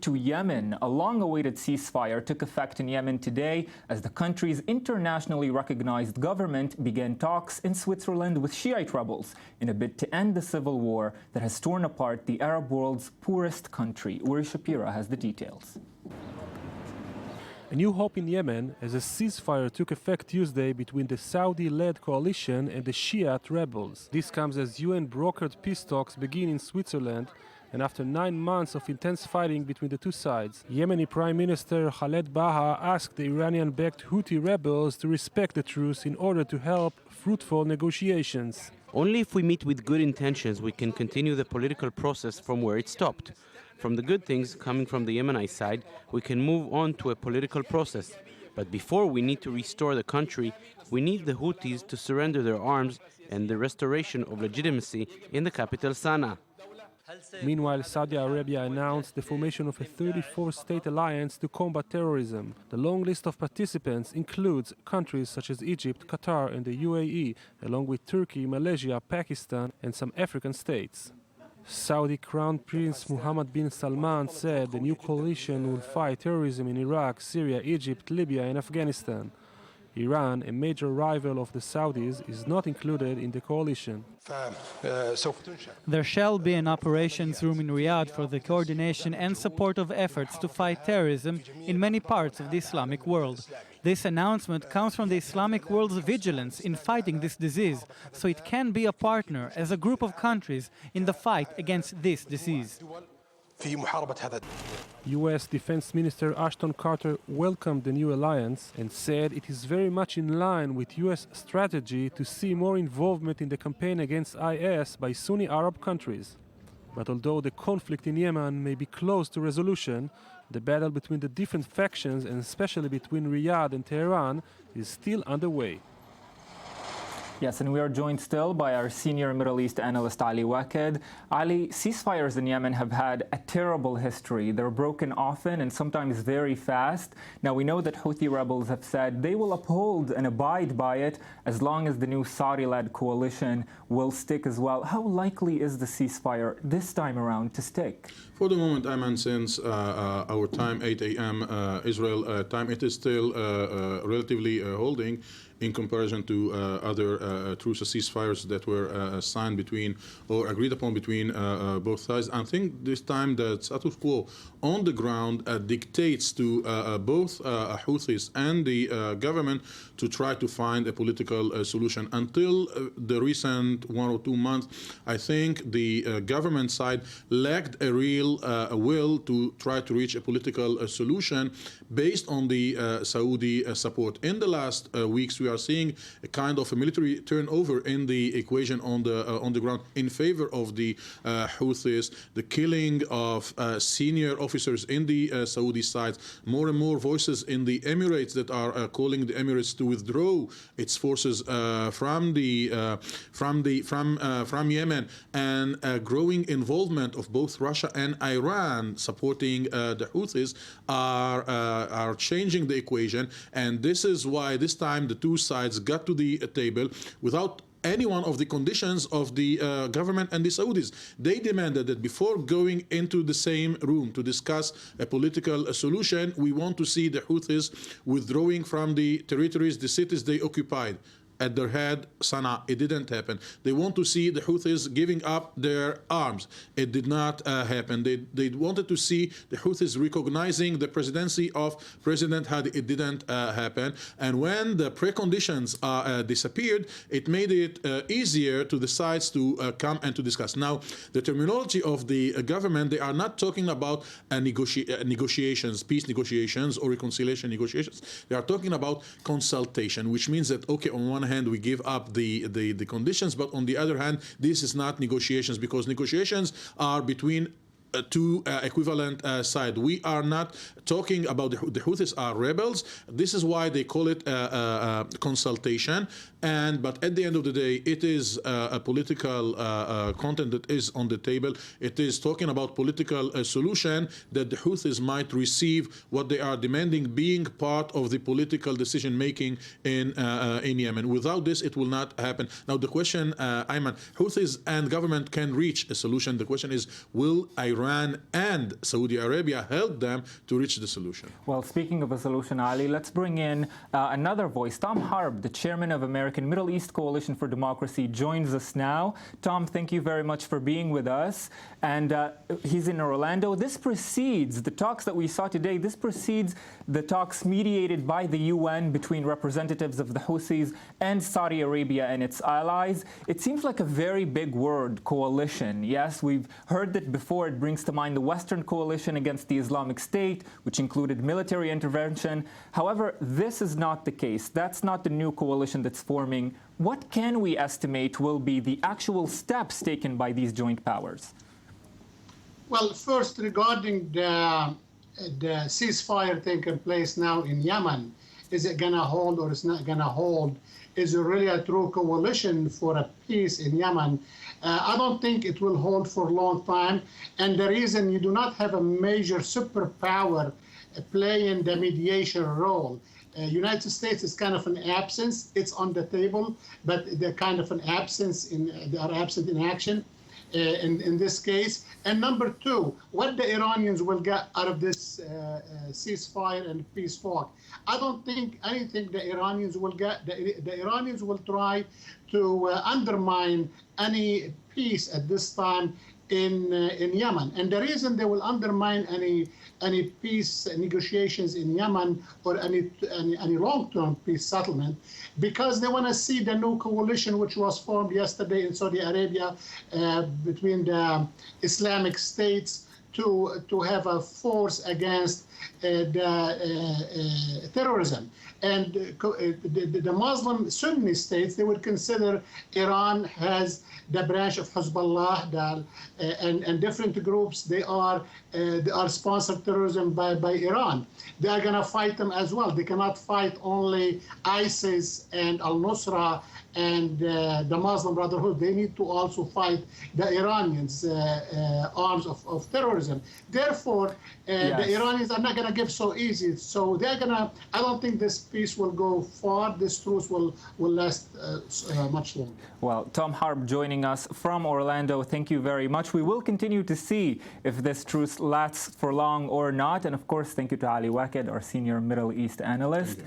To Yemen, a long-awaited ceasefire took effect in Yemen today as the country's internationally recognized government began talks in Switzerland with Shiite rebels in a bid to end the civil war that has torn apart the Arab world's poorest country. Uri Shapira has the details. A new hope in Yemen as a ceasefire took effect Tuesday between the Saudi-led coalition and the Shiite rebels. This comes as UN-brokered peace talks begin in Switzerland, and after 9 months of intense fighting between the two sides. Yemeni Prime Minister Khaled Baha asked the Iranian-backed Houthi rebels to respect the truce in order to help fruitful negotiations. Only if we meet with good intentions we can continue the political process from where it stopped. From the good things coming from the Yemeni side, we can move on to a political process. But before we need to restore the country, we need the Houthis to surrender their arms and the restoration of legitimacy in the capital Sana'a. Meanwhile, Saudi Arabia announced the formation of a 34-state alliance to combat terrorism. The long list of participants includes countries such as Egypt, Qatar and the UAE, along with Turkey, Malaysia, Pakistan and some African states. Saudi Crown Prince Mohammed bin Salman said the new coalition will fight terrorism in Iraq, Syria, Egypt, Libya and Afghanistan. Iran, a major rival of the Saudis, is not included in the coalition. There shall be an operations room in Riyadh for the coordination and support of efforts to fight terrorism in many parts of the Islamic world. This announcement comes from the Islamic world's vigilance in fighting this disease, so it can be a partner as a group of countries in the fight against this disease. U.S. Defense Minister Ashton Carter welcomed the new alliance and said it is very much in line with U.S. strategy to see more involvement in the campaign against IS by Sunni Arab countries. But although the conflict in Yemen may be close to resolution, the battle between the different factions, and especially between Riyadh and Tehran, is still underway. Yes, and we are joined still by our senior Middle East analyst, Ali Waked. Ali, ceasefires in Yemen have had a terrible history. They're broken often and sometimes very fast. Now, we know that Houthi rebels have said they will uphold and abide by it as long as the new Saudi-led coalition will stick as well. How likely is the ceasefire this time around to stick? For the moment, Ayman, since our time, 8 a.m. Israel time, it is still relatively holding in comparison to other truce ceasefires that were signed between or agreed upon between both sides. I think this time the status quo on the ground dictates to both Houthis and the government to try to find a political solution. Until the recent 1 or 2 months, I think the government side lacked a real will to try to reach a political solution based on the Saudi support. In the last weeks, we are seeing a kind of a military turnover in the equation on the ground in favor of the Houthis, the killing of senior officers in the Saudi side, more and more voices in the Emirates that are calling the Emirates to withdraw its forces from Yemen, and growing involvement of both Russia and Iran supporting the Houthis are changing the equation. And this is why this time the two sides got to the table without any one of the conditions of the government and the Saudis. They demanded that before going into the same room to discuss a political solution, we want to see the Houthis withdrawing from the territories, the cities they occupied. At their head, Sana'a. It didn't happen. They want to see the Houthis giving up their arms. It did not happen. They wanted to see the Houthis recognizing the presidency of President Hadi. It didn't happen. And when the preconditions disappeared, it made it easier to the sides to come and to discuss. Now, the terminology of the government, they are not talking about negotiations, peace negotiations or reconciliation negotiations. They are talking about consultation, which means that, okay, on one hand, we give up the conditions, but on the other hand, this is not negotiations, because negotiations are between two equivalent sides. We are not talking about the Houthis are rebels. This is why they call it consultation. But at the end of the day, it is a political content that is on the table. It is talking about political solution that the Houthis might receive what they are demanding, being part of the political decision making in Yemen. Without this, it will not happen. Now, the question, Ayman, Houthis and government can reach a solution. The question is, will Iran Iran and Saudi Arabia helped them to reach the solution. Well, speaking of a solution, Ali, let's bring in another voice. Tom Harb, the chairman of American Middle East Coalition for Democracy, joins us now. Tom, thank you very much for being with us. And he's in Orlando. This precedes the talks that we saw today. This precedes the talks mediated by the UN between representatives of the Houthis and Saudi Arabia and its allies. It seems like a very big word, coalition. Yes, we've heard that before. It brings to mind the Western coalition against the Islamic State, which included military intervention. However, this is not the case. That's not the new coalition that's forming. What can we estimate will be the actual steps taken by these joint powers? Well, first, regarding the ceasefire taking place now in Yemen, is it going to hold or is not going to hold? Is it really a true coalition for a peace in Yemen? I don't think it will hold for a long time. And the reason you do not have a major superpower playing the mediation role. United States is kind of an absence. It's on the table, but they're kind of an absence. They are absent in action in this case. And number two, what the Iranians will get out of this ceasefire and peace talk. I don't think anything the Iranians will get. The Iranians will try to undermine any peace at this time in Yemen. And the reason they will undermine any peace negotiations in Yemen or any long-term peace settlement, because they want to see the new coalition which was formed yesterday in Saudi Arabia between the Islamic states to have a force against terrorism. And the Muslim Sunni states, they would consider Iran has the branch of Hezbollah and different groups. They are sponsored terrorism by Iran. They are going to fight them as well. They cannot fight only ISIS and Al-Nusra and the Muslim Brotherhood. They need to also fight the Iranians' arms of terrorism. Therefore, the Iranians are not going to give so easy. So they're going to, I don't think this peace will go far. This truce will last much longer. Well, Tom Harb joining us from Orlando. Thank you very much. We will continue to see if this truce lasts for long or not. And of course, thank you to Ali Waked, our senior Middle East analyst.